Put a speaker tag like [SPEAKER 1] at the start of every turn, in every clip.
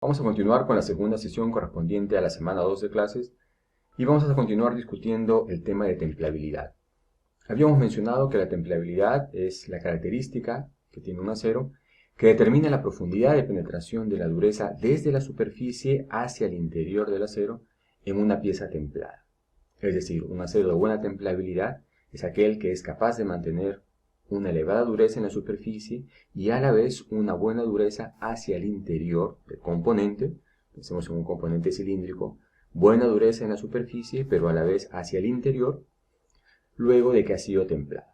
[SPEAKER 1] Vamos a continuar con la segunda sesión correspondiente a la semana 2 de clases y vamos a continuar discutiendo el tema de templabilidad. Habíamos mencionado que la templabilidad es la característica que tiene un acero que determina la profundidad de penetración de la dureza desde la superficie hacia el interior del acero en una pieza templada. Es decir, un acero de buena templabilidad es aquel que es capaz de mantener una elevada dureza en la superficie y a la vez una buena dureza hacia el interior del componente. Pensemos en un componente cilíndrico, buena dureza en la superficie, pero a la vez hacia el interior, luego de que ha sido templado.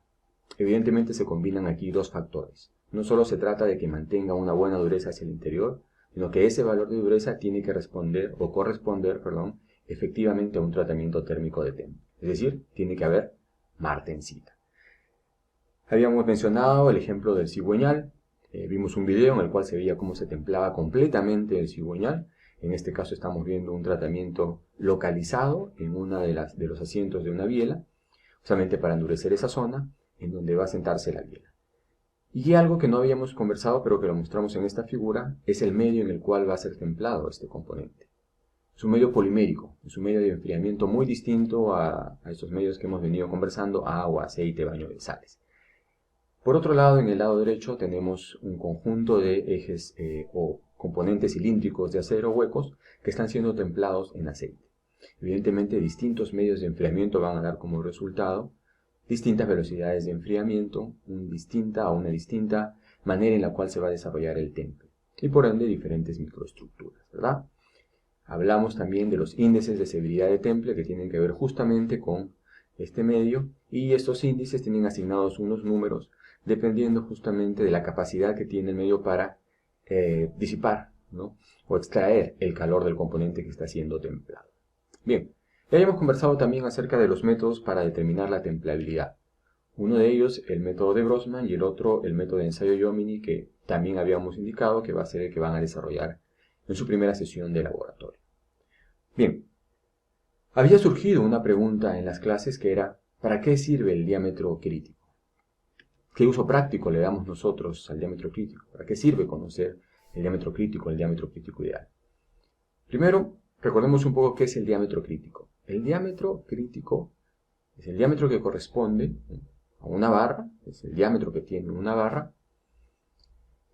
[SPEAKER 1] Evidentemente se combinan aquí dos factores. No solo se trata de que mantenga una buena dureza hacia el interior, sino que ese valor de dureza tiene que responder o corresponder, efectivamente a un tratamiento térmico de temple. Es decir, tiene que haber martensita. Habíamos mencionado el ejemplo del cigüeñal. Vimos un video en el cual se veía cómo se templaba completamente el cigüeñal. En este caso estamos viendo un tratamiento localizado en uno de los asientos de una biela, justamente para endurecer esa zona en donde va a sentarse la biela. Y algo que no habíamos conversado, pero que lo mostramos en esta figura, es el medio en el cual va a ser templado este componente. Es un medio polimérico, es un medio de enfriamiento muy distinto a estos medios que hemos venido conversando, agua, aceite, baño de sales. Por otro lado, en el lado derecho tenemos un conjunto de ejes o componentes cilíndricos de acero huecos que están siendo templados en aceite. Evidentemente, distintos medios de enfriamiento van a dar como resultado distintas velocidades de enfriamiento, una distinta manera en la cual se va a desarrollar el temple, y por ende diferentes microestructuras, ¿verdad? Hablamos también de los índices de severidad de temple que tienen que ver justamente con este medio, y estos índices tienen asignados unos números dependiendo justamente de la capacidad que tiene el medio para disipar, ¿no?, o extraer el calor del componente que está siendo templado. Bien, ya hemos conversado también acerca de los métodos para determinar la templabilidad. Uno de ellos, el método de Grossman, y el otro, el método de ensayo-Jominy, que también habíamos indicado que va a ser el que van a desarrollar en su primera sesión de laboratorio. Bien, había surgido una pregunta en las clases que era, ¿para qué sirve el diámetro crítico? ¿Qué uso práctico le damos nosotros al diámetro crítico? ¿Para qué sirve conocer el diámetro crítico ideal? Primero, recordemos un poco qué es el diámetro crítico. El diámetro crítico es el diámetro que corresponde a una barra, es el diámetro que tiene una barra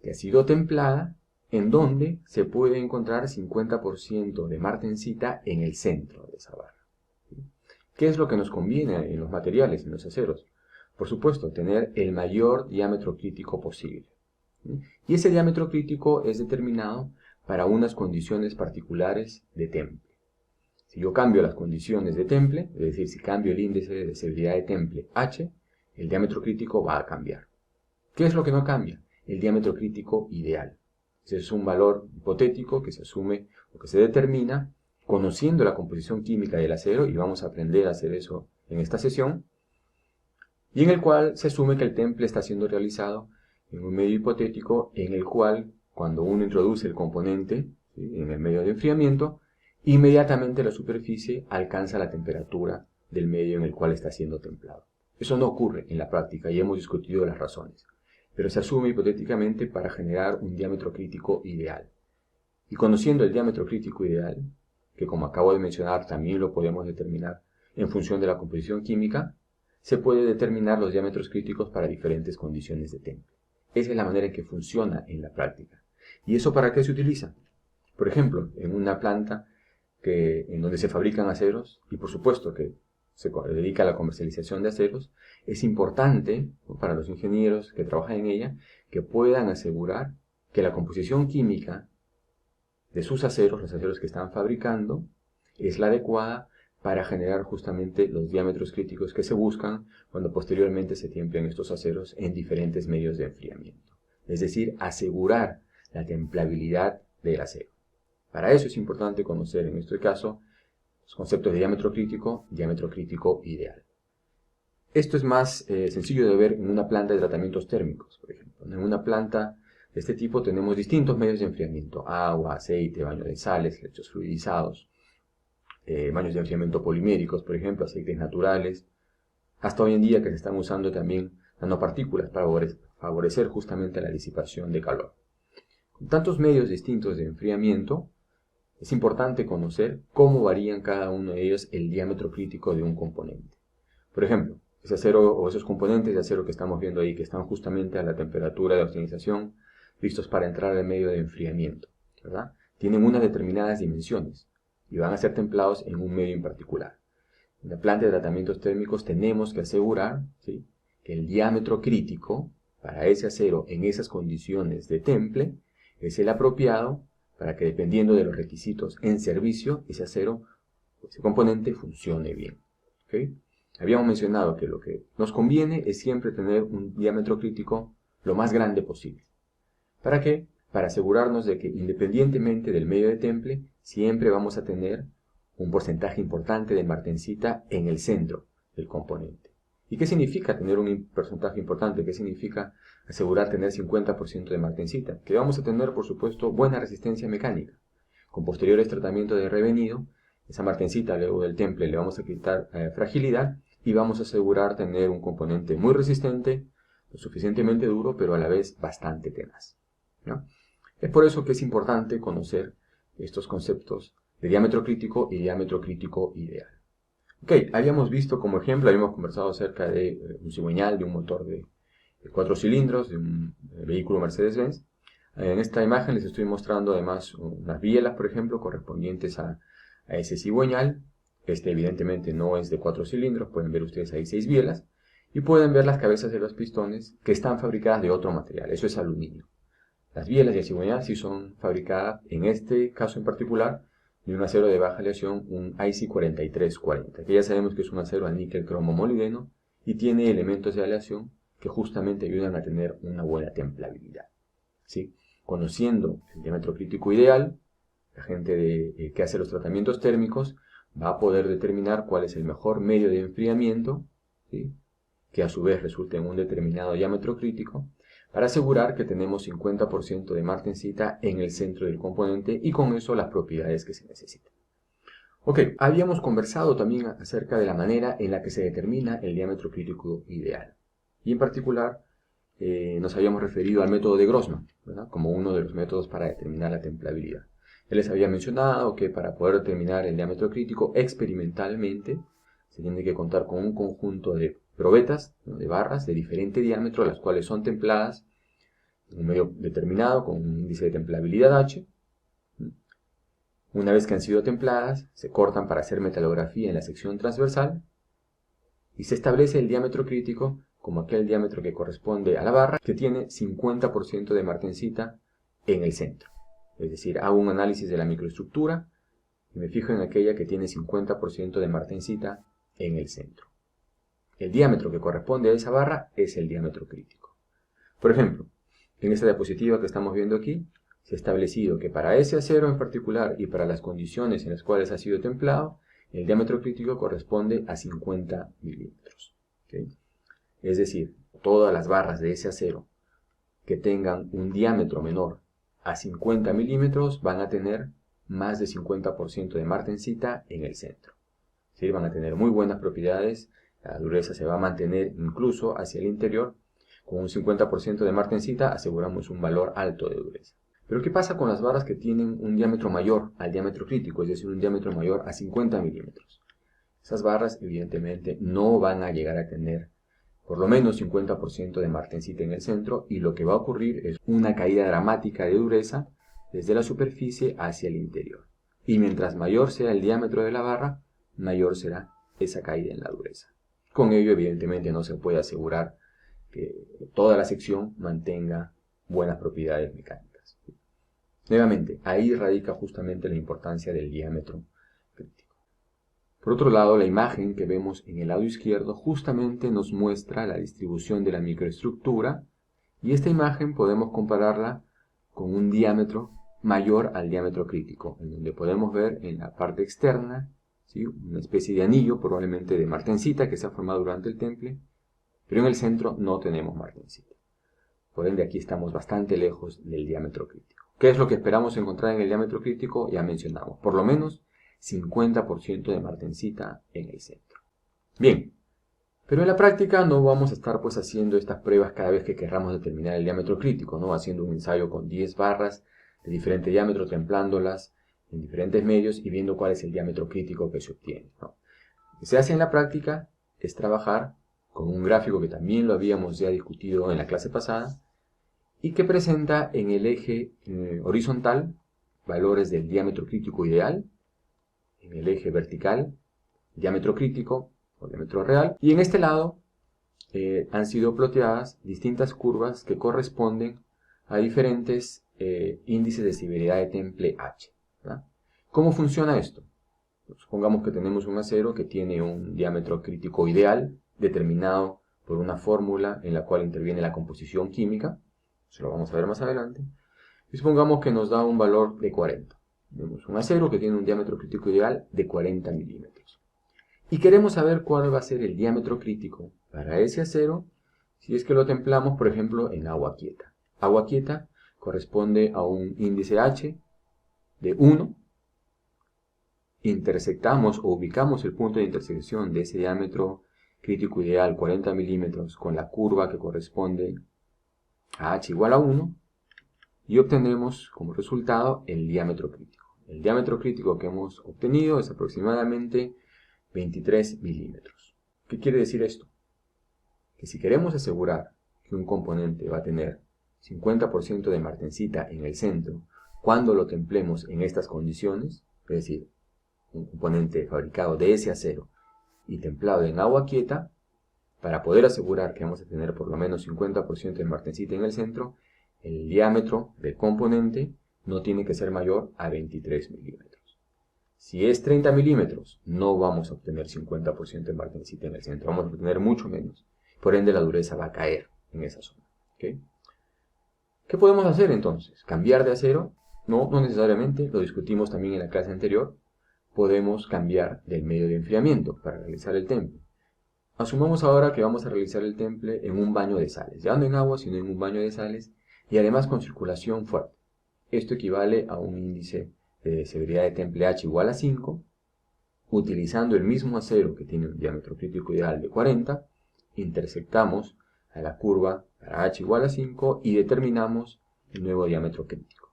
[SPEAKER 1] que ha sido templada, en donde se puede encontrar 50% de martensita en el centro de esa barra. ¿Qué es lo que nos conviene en los materiales, en los aceros? Por supuesto, tener el mayor diámetro crítico posible. Y ese diámetro crítico es determinado para unas condiciones particulares de temple. Si yo cambio las condiciones de temple, es decir, si cambio el índice de severidad de temple H, el diámetro crítico va a cambiar. ¿Qué es lo que no cambia? El diámetro crítico ideal. Ese es un valor hipotético que se asume o que se determina conociendo la composición química del acero, y vamos a aprender a hacer eso en esta sesión, y en el cual se asume que el temple está siendo realizado en un medio hipotético en el cual, cuando uno introduce el componente, ¿sí?, en el medio de enfriamiento, inmediatamente la superficie alcanza la temperatura del medio en el cual está siendo templado. Eso no ocurre en la práctica y hemos discutido las razones, pero se asume hipotéticamente para generar un diámetro crítico ideal. Y conociendo el diámetro crítico ideal, que como acabo de mencionar también lo podemos determinar en función de la composición química, se puede determinar los diámetros críticos para diferentes condiciones de temple. Esa es la manera en que funciona en la práctica. ¿Y eso para qué se utiliza? Por ejemplo, en una planta en donde se fabrican aceros, y por supuesto que se dedica a la comercialización de aceros, es importante, ¿no?, para los ingenieros que trabajan en ella, que puedan asegurar que la composición química de sus aceros, los aceros que están fabricando, es la adecuada para generar justamente los diámetros críticos que se buscan cuando posteriormente se tiemplen estos aceros en diferentes medios de enfriamiento. Es decir, asegurar la templabilidad del acero. Para eso es importante conocer, en este caso, los conceptos de diámetro crítico ideal. Esto es más sencillo de ver en una planta de tratamientos térmicos, por ejemplo. En una planta de este tipo tenemos distintos medios de enfriamiento: agua, aceite, baño de sales, lechos fluidizados, baños de enfriamiento poliméricos, por ejemplo, aceites naturales, hasta hoy en día que se están usando también nanopartículas para favorecer justamente la disipación de calor. Con tantos medios distintos de enfriamiento, es importante conocer cómo varían cada uno de ellos el diámetro crítico de un componente. Por ejemplo, ese acero o esos componentes de acero que estamos viendo ahí, que están justamente a la temperatura de oxidatización, listos para entrar al medio de enfriamiento, ¿verdad? Tienen unas determinadas dimensiones y van a ser templados en un medio en particular. En la planta de tratamientos térmicos tenemos que asegurar, ¿sí?, que el diámetro crítico para ese acero en esas condiciones de temple es el apropiado para que, dependiendo de los requisitos en servicio, ese acero, ese componente funcione bien. ¿Okay? Habíamos mencionado que lo que nos conviene es siempre tener un diámetro crítico lo más grande posible. ¿Para qué? Para asegurarnos de que, independientemente del medio de temple, siempre vamos a tener un porcentaje importante de martensita en el centro del componente. ¿Y qué significa tener un porcentaje importante? ¿Qué significa asegurar tener 50% de martensita? Que vamos a tener, por supuesto, buena resistencia mecánica. Con posteriores tratamientos de revenido, esa martensita luego del temple le vamos a quitar fragilidad y vamos a asegurar tener un componente muy resistente, lo suficientemente duro, pero a la vez bastante tenaz, ¿no? Es por eso que es importante conocer estos conceptos de diámetro crítico y diámetro crítico ideal. Ok, habíamos visto como ejemplo, habíamos conversado acerca de un cigüeñal, de un motor de 4 cilindros, de un vehículo Mercedes-Benz. En esta imagen les estoy mostrando además unas bielas, por ejemplo, correspondientes a ese cigüeñal. Este evidentemente no es de 4 cilindros, pueden ver ustedes ahí 6 bielas. Y pueden ver las cabezas de los pistones que están fabricadas de otro material, eso es aluminio. Las bielas y el cigüeñal sí son fabricadas, en este caso en particular, de un acero de baja aleación, un IC 4340, que ya sabemos que es un acero a níquel cromo molibdeno y tiene elementos de aleación que justamente ayudan a tener una buena templabilidad. ¿Sí? Conociendo el diámetro crítico ideal, la gente que hace los tratamientos térmicos va a poder determinar cuál es el mejor medio de enfriamiento, ¿sí?, que a su vez resulte en un determinado diámetro crítico, para asegurar que tenemos 50% de martensita en el centro del componente y con eso las propiedades que se necesitan. Ok, habíamos conversado también acerca de la manera en la que se determina el diámetro crítico ideal. Y en particular nos habíamos referido al método de Grossman, ¿verdad?, como uno de los métodos para determinar la templabilidad. Él les había mencionado que para poder determinar el diámetro crítico experimentalmente se tiene que contar con un conjunto de probetas, ¿no?, de barras de diferente diámetro, las cuales son templadas en un medio determinado con un índice de templabilidad H. Una vez que han sido templadas, se cortan para hacer metalografía en la sección transversal y se establece el diámetro crítico como aquel diámetro que corresponde a la barra que tiene 50% de martensita en el centro. Es decir, hago un análisis de la microestructura y me fijo en aquella que tiene 50% de martensita en el centro. El diámetro que corresponde a esa barra es el diámetro crítico. Por ejemplo, en esta diapositiva que estamos viendo aquí, se ha establecido que para ese acero en particular y para las condiciones en las cuales ha sido templado, el diámetro crítico corresponde a 50 milímetros. ¿Okay? Es decir, todas las barras de ese acero que tengan un diámetro menor a 50 milímetros van a tener más de 50% de martensita en el centro. ¿Sí? Van a tener muy buenas propiedades, la dureza se va a mantener incluso hacia el interior. Con un 50% de martensita aseguramos un valor alto de dureza. Pero ¿qué pasa con las barras que tienen un diámetro mayor al diámetro crítico, es decir, un diámetro mayor a 50 milímetros? Esas barras evidentemente no van a llegar a tener por lo menos 50% de martensita en el centro y lo que va a ocurrir es una caída dramática de dureza desde la superficie hacia el interior. Y mientras mayor sea el diámetro de la barra, mayor será esa caída en la dureza. Con ello evidentemente no se puede asegurar que toda la sección mantenga buenas propiedades mecánicas. Nuevamente, ahí radica justamente la importancia del diámetro crítico. Por otro lado, la imagen que vemos en el lado izquierdo justamente nos muestra la distribución de la microestructura y esta imagen podemos compararla con un diámetro mayor al diámetro crítico, en donde podemos ver en la parte externa, ¿sí?, una especie de anillo, probablemente de martensita que se ha formado durante el temple, pero en el centro no tenemos martensita. Por ende, aquí estamos bastante lejos del diámetro crítico. ¿Qué es lo que esperamos encontrar en el diámetro crítico? Ya mencionamos, por lo menos 50% de martensita en el centro. Bien, Pero en la práctica no vamos a estar pues haciendo estas pruebas cada vez que querramos determinar el diámetro crítico, ¿no? Haciendo un ensayo con 10 barras de diferente diámetro, templándolas en diferentes medios y viendo cuál es el diámetro crítico que se obtiene, ¿no? Lo que se hace en la práctica es trabajar con un gráfico que también lo habíamos ya discutido en la clase pasada y que presenta en el eje horizontal valores del diámetro crítico ideal, en el eje vertical diámetro crítico o diámetro real, y en este lado han sido ploteadas distintas curvas que corresponden a diferentes índices de severidad de temple H, ¿verdad? ¿Cómo funciona esto? Supongamos que tenemos un acero que tiene un diámetro crítico ideal determinado por una fórmula en la cual interviene la composición química, eso lo vamos a ver más adelante, y supongamos que nos da un valor de 40. Tenemos un acero que tiene un diámetro crítico ideal de 40 milímetros. Y queremos saber cuál va a ser el diámetro crítico para ese acero si es que lo templamos, por ejemplo, en agua quieta. Agua quieta corresponde a un índice H de 1. Intersectamos o ubicamos el punto de intersección de ese diámetro crítico ideal 40 milímetros con la curva que corresponde a H igual a 1 y obtenemos como resultado el diámetro crítico. El diámetro crítico que hemos obtenido es aproximadamente 23 milímetros. ¿Qué quiere decir esto? Que si queremos asegurar que un componente va a tener 50% de martensita en el centro cuando lo templemos en estas condiciones, es decir, un componente fabricado de ese acero y templado en agua quieta, para poder asegurar que vamos a tener por lo menos 50% de martensita en el centro, el diámetro del componente no tiene que ser mayor a 23 milímetros. Si es 30 milímetros, no vamos a obtener 50% de martensita en el centro, vamos a obtener mucho menos. Por ende, la dureza va a caer en esa zona. ¿Okay? ¿Qué podemos hacer entonces? ¿Cambiar de acero? No, no necesariamente, lo discutimos también en la clase anterior. Podemos cambiar del medio de enfriamiento para realizar el temple. Asumamos ahora que vamos a realizar el temple en un baño de sales, ya no en agua, sino en un baño de sales, y además con circulación fuerte. Esto equivale a un índice de severidad de temple H igual a 5, utilizando el mismo acero que tiene un diámetro crítico ideal de 40, intersectamos a la curva para H igual a 5 y determinamos el nuevo diámetro crítico.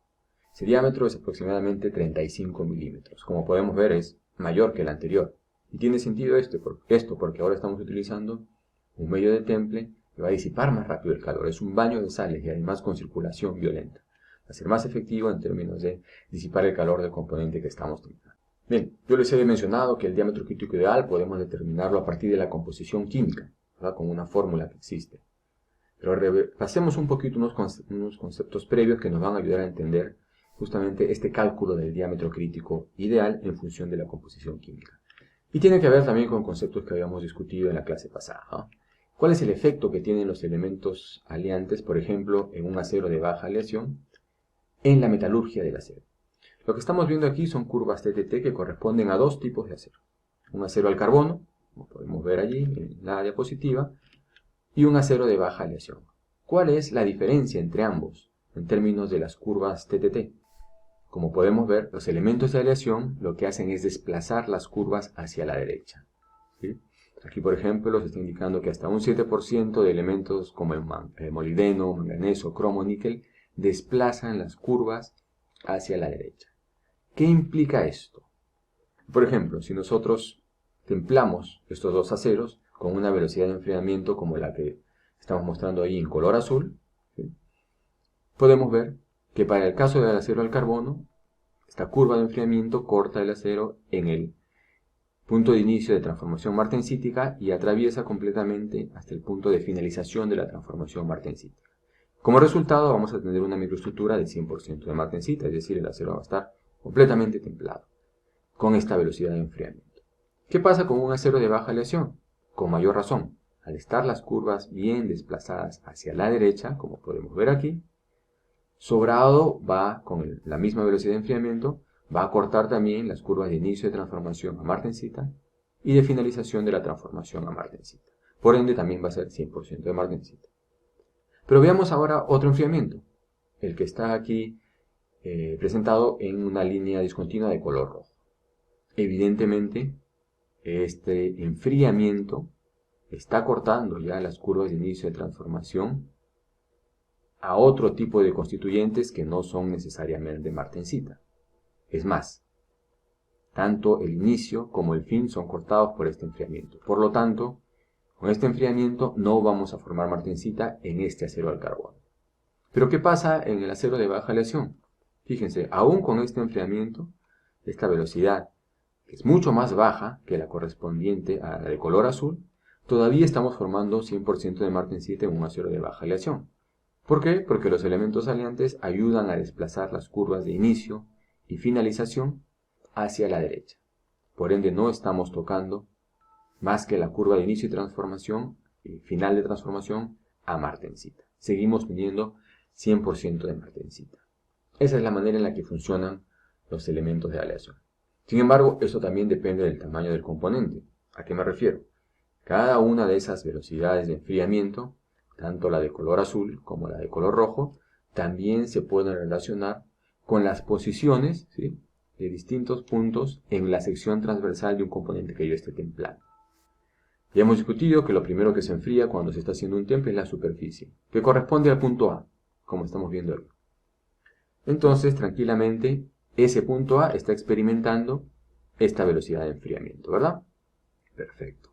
[SPEAKER 1] Ese diámetro es aproximadamente 35 milímetros. Como podemos ver, es mayor que el anterior. Y tiene sentido esto porque ahora estamos utilizando un medio de temple que va a disipar más rápido el calor. Es un baño de sales y además con circulación violenta. Va a ser más efectivo en términos de disipar el calor del componente que estamos templando. Bien, yo les he mencionado que el diámetro crítico ideal podemos determinarlo a partir de la composición química, ¿verdad? Con una fórmula que existe. Pero repasemos un poquito unos conceptos previos que nos van a ayudar a entender justamente este cálculo del diámetro crítico ideal en función de la composición química. Y tiene que ver también con conceptos que habíamos discutido en la clase pasada, ¿no? ¿Cuál es el efecto que tienen los elementos aleantes, por ejemplo, en un acero de baja aleación, en la metalurgia del acero? Lo que estamos viendo aquí son curvas TTT que corresponden a dos tipos de acero. Un acero al carbono, como podemos ver allí en la diapositiva, y un acero de baja aleación. ¿Cuál es la diferencia entre ambos en términos de las curvas TTT? Como podemos ver, los elementos de aleación lo que hacen es desplazar las curvas hacia la derecha. ¿Sí? Aquí, por ejemplo, se está indicando que hasta un 7% de elementos como el molibdeno, manganeso, cromo, níquel, desplazan las curvas hacia la derecha. ¿Qué implica esto? Por ejemplo, si nosotros templamos estos dos aceros con una velocidad de enfriamiento como la que estamos mostrando ahí en color azul, ¿sí? Podemos ver que para el caso del acero al carbono, esta curva de enfriamiento corta el acero en el punto de inicio de transformación martensítica y atraviesa completamente hasta el punto de finalización de la transformación martensítica. Como resultado vamos a tener una microestructura de 100% de martensita, es decir, el acero va a estar completamente templado con esta velocidad de enfriamiento. ¿Qué pasa con un acero de baja aleación? Con mayor razón, al estar las curvas bien desplazadas hacia la derecha, como podemos ver aquí, sobrado va con la misma velocidad de enfriamiento, va a cortar también las curvas de inicio de transformación a martensita y de finalización de la transformación a martensita. Por ende también va a ser 100% de martensita. Pero veamos ahora otro enfriamiento, el que está aquí presentado en una línea discontinua de color rojo. Evidentemente, este enfriamiento está cortando ya las curvas de inicio de transformación a otro tipo de constituyentes que no son necesariamente martensita. Es más, tanto el inicio como el fin son cortados por este enfriamiento. Por lo tanto, con este enfriamiento no vamos a formar martensita en este acero al carbono. Pero ¿qué pasa en el acero de baja aleación? Fíjense, aún con este enfriamiento, esta velocidad, que es mucho más baja que la correspondiente a la de color azul, todavía estamos formando 100% de martensita en un acero de baja aleación. ¿Por qué? Porque los elementos aliantes ayudan a desplazar las curvas de inicio y finalización hacia la derecha. Por ende, no estamos tocando más que la curva de inicio y transformación, final de transformación, a martensita. Seguimos teniendo 100% de martensita. Esa es la manera en la que funcionan los elementos de aleación. Sin embargo, eso también depende del tamaño del componente. ¿A qué me refiero? Cada una de esas velocidades de enfriamiento, tanto la de color azul como la de color rojo, también se pueden relacionar con las posiciones, ¿sí?, de distintos puntos en la sección transversal de un componente que yo esté templando. Ya hemos discutido que lo primero que se enfría cuando se está haciendo un temple es la superficie, que corresponde al punto A, como estamos viendo aquí. Entonces, tranquilamente, ese punto A está experimentando esta velocidad de enfriamiento, ¿verdad? Perfecto.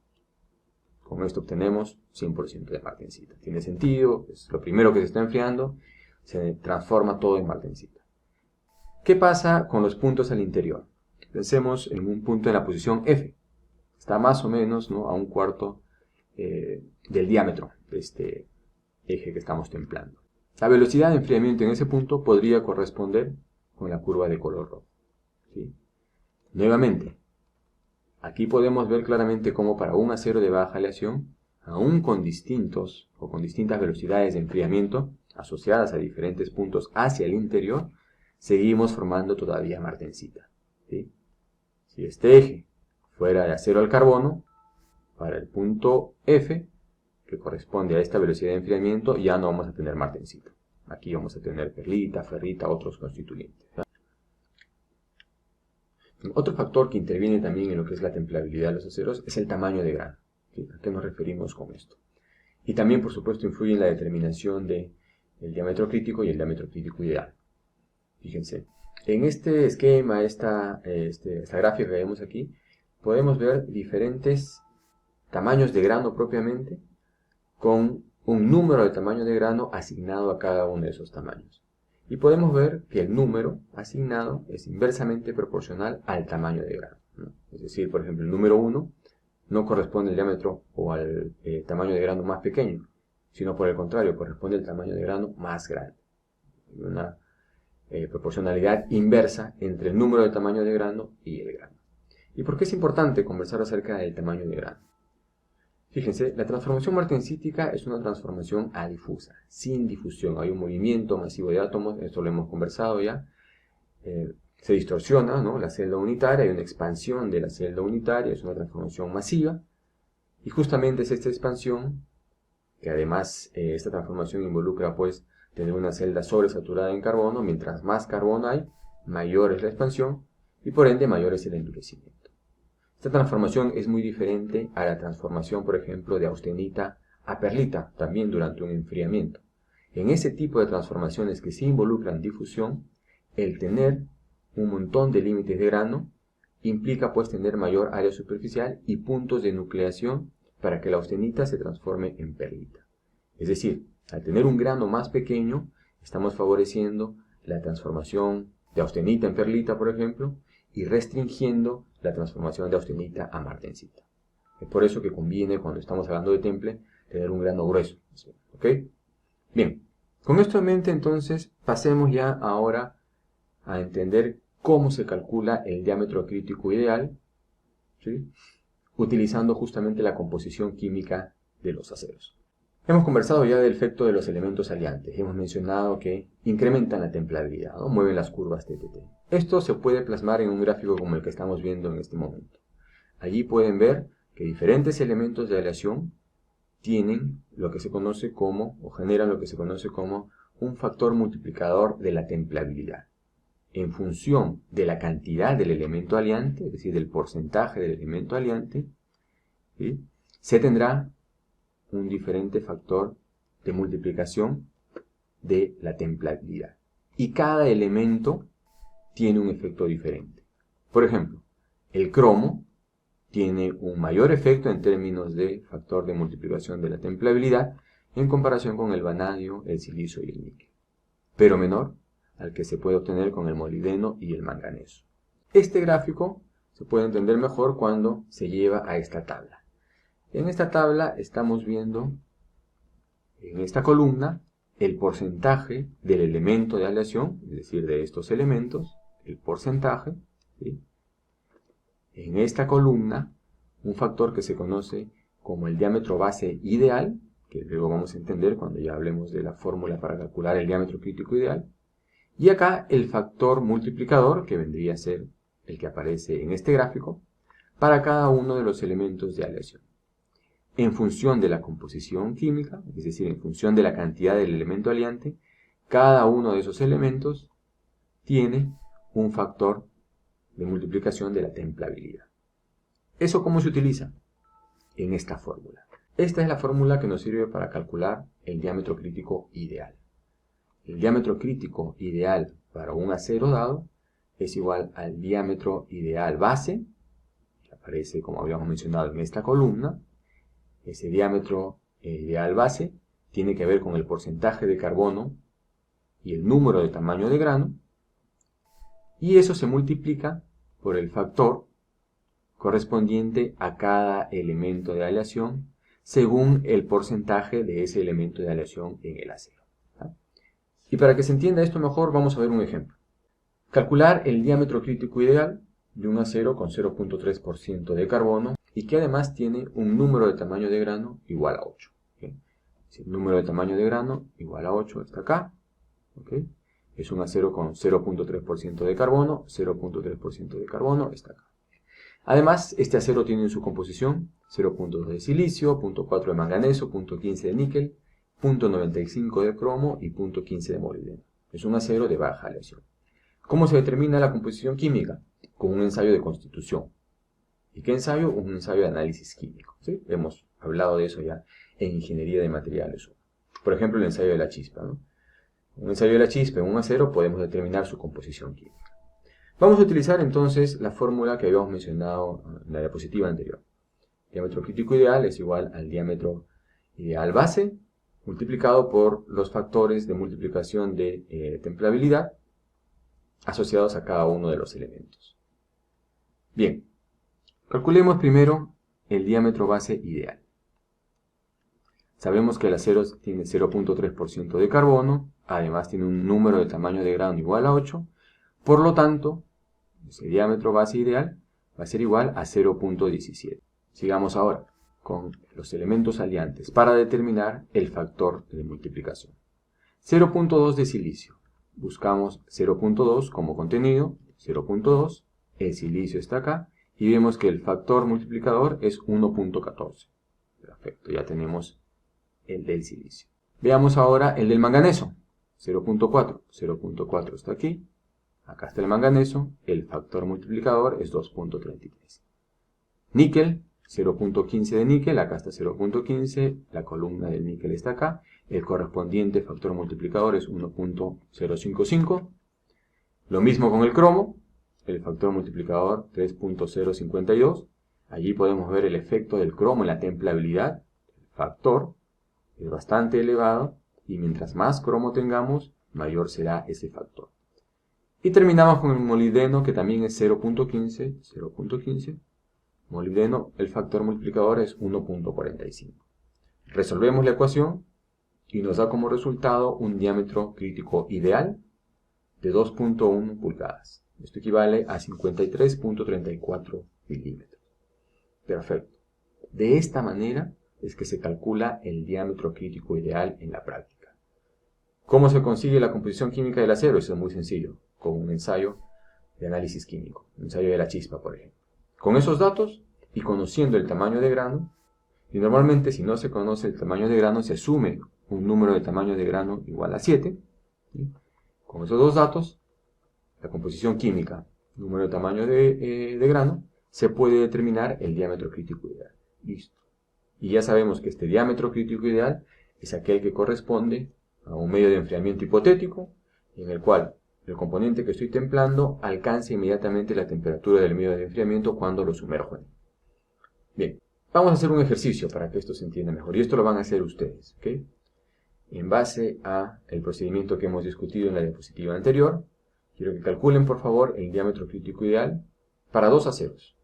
[SPEAKER 1] Con esto obtenemos 100% de martensita. Tiene sentido, es lo primero que se está enfriando, se transforma todo en martensita. ¿Qué pasa con los puntos al interior? Pensemos en un punto en la posición F. Está más o menos, ¿no?, a un cuarto del diámetro de este eje que estamos templando. La velocidad de enfriamiento en ese punto podría corresponder con la curva de color rojo, ¿sí? Nuevamente, aquí podemos ver claramente cómo para un acero de baja aleación, aún con distintas velocidades de enfriamiento asociadas a diferentes puntos hacia el interior, seguimos formando todavía martensita, ¿sí? Si este eje fuera de acero al carbono, para el punto F, que corresponde a esta velocidad de enfriamiento, ya no vamos a tener martensita. Aquí vamos a tener perlita, ferrita, otros constituyentes. Otro factor que interviene también en lo que es la templabilidad de los aceros es el tamaño de grano. ¿Sí? ¿A qué nos referimos con esto? Y también, por supuesto, influye en la determinación del diámetro crítico y el diámetro crítico ideal. Fíjense, en este esquema, esta gráfica que vemos aquí, podemos ver diferentes tamaños de grano propiamente, con un número de tamaño de grano asignado a cada uno de esos tamaños. Y podemos ver que el número asignado es inversamente proporcional al tamaño de grano, ¿no? Es decir, por ejemplo, el número 1 no corresponde al diámetro o al tamaño de grano más pequeño, sino por el contrario, corresponde al tamaño de grano más grande. Hay una proporcionalidad inversa entre el número de tamaño de grano y el grano. ¿Y por qué es importante conversar acerca del tamaño de grano? Fíjense, la transformación martensítica es una transformación adifusa, sin difusión. Hay un movimiento masivo de átomos, esto lo hemos conversado ya. Se distorsiona, ¿no?, la celda unitaria, hay una expansión de la celda unitaria, es una transformación masiva. Y justamente es esta expansión, que además esta transformación involucra pues tener una celda sobresaturada en carbono. Mientras más carbono hay, mayor es la expansión y por ende mayor es el endurecimiento. Esta transformación es muy diferente a la transformación, por ejemplo, de austenita a perlita, también durante un enfriamiento. En ese tipo de transformaciones que sí involucran difusión, el tener un montón de límites de grano implica pues tener mayor área superficial y puntos de nucleación para que la austenita se transforme en perlita. Es decir, al tener un grano más pequeño, estamos favoreciendo la transformación de austenita en perlita, por ejemplo, y restringiendo la transformación de austenita a martensita. Es por eso que conviene, cuando estamos hablando de temple, tener un grano grueso. ¿Ok? Bien, con esto en mente, entonces, pasemos ya ahora a entender cómo se calcula el diámetro crítico ideal, ¿sí?, utilizando justamente la composición química de los aceros. Hemos conversado ya del efecto de los elementos aliantes. Hemos mencionado que incrementan la templabilidad, ¿no?, mueven las curvas TTT. Esto se puede plasmar en un gráfico como el que estamos viendo en este momento. Allí pueden ver que diferentes elementos de aleación tienen lo que se conoce como, o generan lo que se conoce como, un factor multiplicador de la templabilidad. En función de la cantidad del elemento aliante, es decir, del porcentaje del elemento aliante, ¿sí?, se tendrá un diferente factor de multiplicación de la templabilidad. Y cada elemento tiene un efecto diferente. Por ejemplo, el cromo tiene un mayor efecto en términos de factor de multiplicación de la templabilidad en comparación con el vanadio, el silicio y el níquel, pero menor al que se puede obtener con el molibdeno y el manganeso. Este gráfico se puede entender mejor cuando se lleva a esta tabla. En esta tabla estamos viendo, en esta columna, el porcentaje del elemento de aleación, es decir, de estos elementos, el porcentaje, ¿sí? En esta columna, un factor que se conoce como el diámetro base ideal, que luego vamos a entender cuando ya hablemos de la fórmula para calcular el diámetro crítico ideal, y acá el factor multiplicador, que vendría a ser el que aparece en este gráfico, para cada uno de los elementos de aleación. En función de la composición química, es decir, en función de la cantidad del elemento aleante, cada uno de esos elementos tiene un factor de multiplicación de la templabilidad. ¿Eso cómo se utiliza? En esta fórmula. Esta es la fórmula que nos sirve para calcular el diámetro crítico ideal. El diámetro crítico ideal para un acero dado es igual al diámetro ideal base, que aparece como habíamos mencionado en esta columna. Ese diámetro ideal base tiene que ver con el porcentaje de carbono y el número de tamaño de grano, y eso se multiplica por el factor correspondiente a cada elemento de aleación según el porcentaje de ese elemento de aleación en el acero. Y para que se entienda esto mejor, vamos a ver un ejemplo. Calcular el diámetro crítico ideal de un acero con 0.3% de carbono y que además tiene un número de tamaño de grano igual a 8. ¿Okay? Si el número de tamaño de grano igual a 8 está acá. ¿Okay? Es un acero con 0.3% de carbono, 0.3% de carbono está acá. Además, este acero tiene en su composición 0.2 de silicio, 0.4 de manganeso, 0.15 de níquel, 0.95 de cromo y 0.15 de molibdeno. Es un acero de baja aleación. ¿Cómo se determina la composición química? Con un ensayo de constitución. ¿Y qué ensayo? Un ensayo de análisis químico. ¿Sí? Hemos hablado de eso ya en ingeniería de materiales. Por ejemplo, el ensayo de la chispa, ¿no? Un ensayo de la chispa en un acero podemos determinar su composición química. Vamos a utilizar entonces la fórmula que habíamos mencionado en la diapositiva anterior. Diámetro crítico ideal es igual al diámetro ideal base multiplicado por los factores de multiplicación de templabilidad asociados a cada uno de los elementos. Bien, calculemos primero el diámetro base ideal. Sabemos que el acero tiene 0.3% de carbono, además tiene un número de tamaño de grano igual a 8, por lo tanto, ese diámetro base ideal va a ser igual a 0.17. Sigamos ahora con los elementos aliantes para determinar el factor de multiplicación. 0.2 de silicio. Buscamos 0.2 como contenido, 0.2, el silicio está acá, y vemos que el factor multiplicador es 1.14. Perfecto, ya tenemos el del silicio. Veamos ahora el del manganeso, 0.4. 0.4 está aquí, acá está el manganeso, el factor multiplicador es 2.33. Níquel, 0.15 de níquel, acá está 0.15, la columna del níquel está acá, el correspondiente factor multiplicador es 1.055. Lo mismo con el cromo, el factor multiplicador 3.052. Allí podemos ver el efecto del cromo en la templabilidad. El factor es bastante elevado y mientras más cromo tengamos, mayor será ese factor. Y terminamos con el molibdeno, que también es 0.15. 0.15. Molibdeno, el factor multiplicador es 1.45. Resolvemos la ecuación y nos da como resultado un diámetro crítico ideal de 2.1 pulgadas. Esto equivale a 53.34 milímetros. Perfecto. De esta manera es que se calcula el diámetro crítico ideal en la práctica. ¿Cómo se consigue la composición química del acero? Eso es muy sencillo, con un ensayo de análisis químico, un ensayo de la chispa, por ejemplo. Con esos datos y conociendo el tamaño de grano, y normalmente si no se conoce el tamaño de grano, se asume un número de tamaño de grano igual a 7. ¿Sí? Con esos dos datos, la composición química, número de tamaño de grano, se puede determinar el diámetro crítico ideal. Listo. Y ya sabemos que este diámetro crítico ideal es aquel que corresponde a un medio de enfriamiento hipotético, en el cual el componente que estoy templando alcanza inmediatamente la temperatura del medio de enfriamiento cuando lo sumerjo en él. Bien, vamos a hacer un ejercicio para que esto se entienda mejor, y esto lo van a hacer ustedes, ¿ok? En base al procedimiento que hemos discutido en la diapositiva anterior, quiero que calculen por favor el diámetro crítico ideal para dos aceros,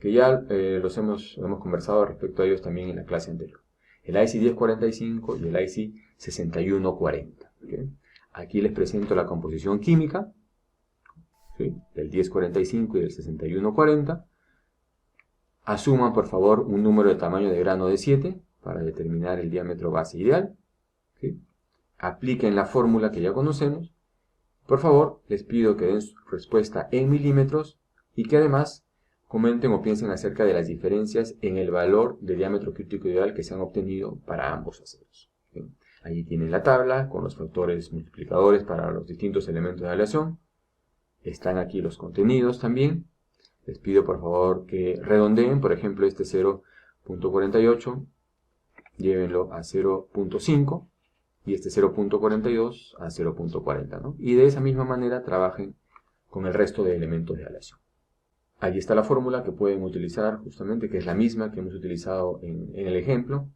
[SPEAKER 1] que ya hemos conversado respecto a ellos también en la clase anterior. El IC 1045 y el IC 6140. ¿Okay? Aquí les presento la composición química, ¿sí?, del 1045 y del 6140. Asuman por favor un número de tamaño de grano de 7 para determinar el diámetro base ideal. ¿Sí? Apliquen la fórmula que ya conocemos. Por favor, les pido que den su respuesta en milímetros y que además comenten o piensen acerca de las diferencias en el valor de diámetro crítico ideal que se han obtenido para ambos aceros. ¿Sí? Allí tienen la tabla con los factores multiplicadores para los distintos elementos de aleación. Están aquí los contenidos también. Les pido por favor que redondeen, por ejemplo, este 0.48, llévenlo a 0.5 y este 0.42 a 0.40, ¿no? Y de esa misma manera trabajen con el resto de elementos de aleación. Allí está la fórmula que pueden utilizar justamente, que es la misma que hemos utilizado en el ejemplo,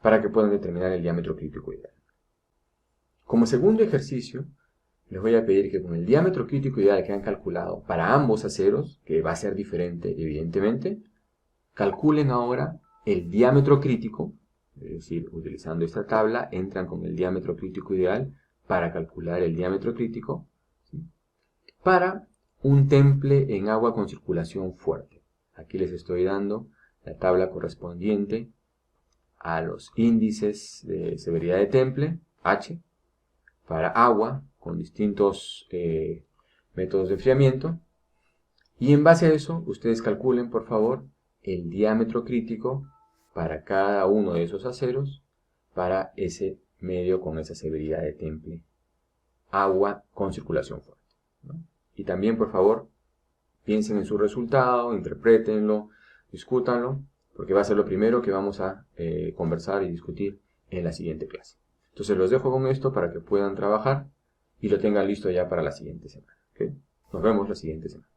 [SPEAKER 1] para que puedan determinar el diámetro crítico ideal. Como segundo ejercicio, les voy a pedir que con el diámetro crítico ideal que han calculado para ambos aceros, que va a ser diferente evidentemente, calculen ahora el diámetro crítico, es decir, utilizando esta tabla, entran con el diámetro crítico ideal para calcular el diámetro crítico, ¿sí?, para un temple en agua con circulación fuerte. Aquí les estoy dando la tabla correspondiente a los índices de severidad de temple, H, para agua con distintos métodos de enfriamiento. Y en base a eso, ustedes calculen, por favor, el diámetro crítico para cada uno de esos aceros para ese medio con esa severidad de temple, agua con circulación fuerte, ¿no? Y también, por favor, piensen en su resultado, interprétenlo, discútanlo, porque va a ser lo primero que vamos a conversar y discutir en la siguiente clase. Entonces los dejo con esto para que puedan trabajar y lo tengan listo ya para la siguiente semana. ¿Okay? Nos vemos la siguiente semana.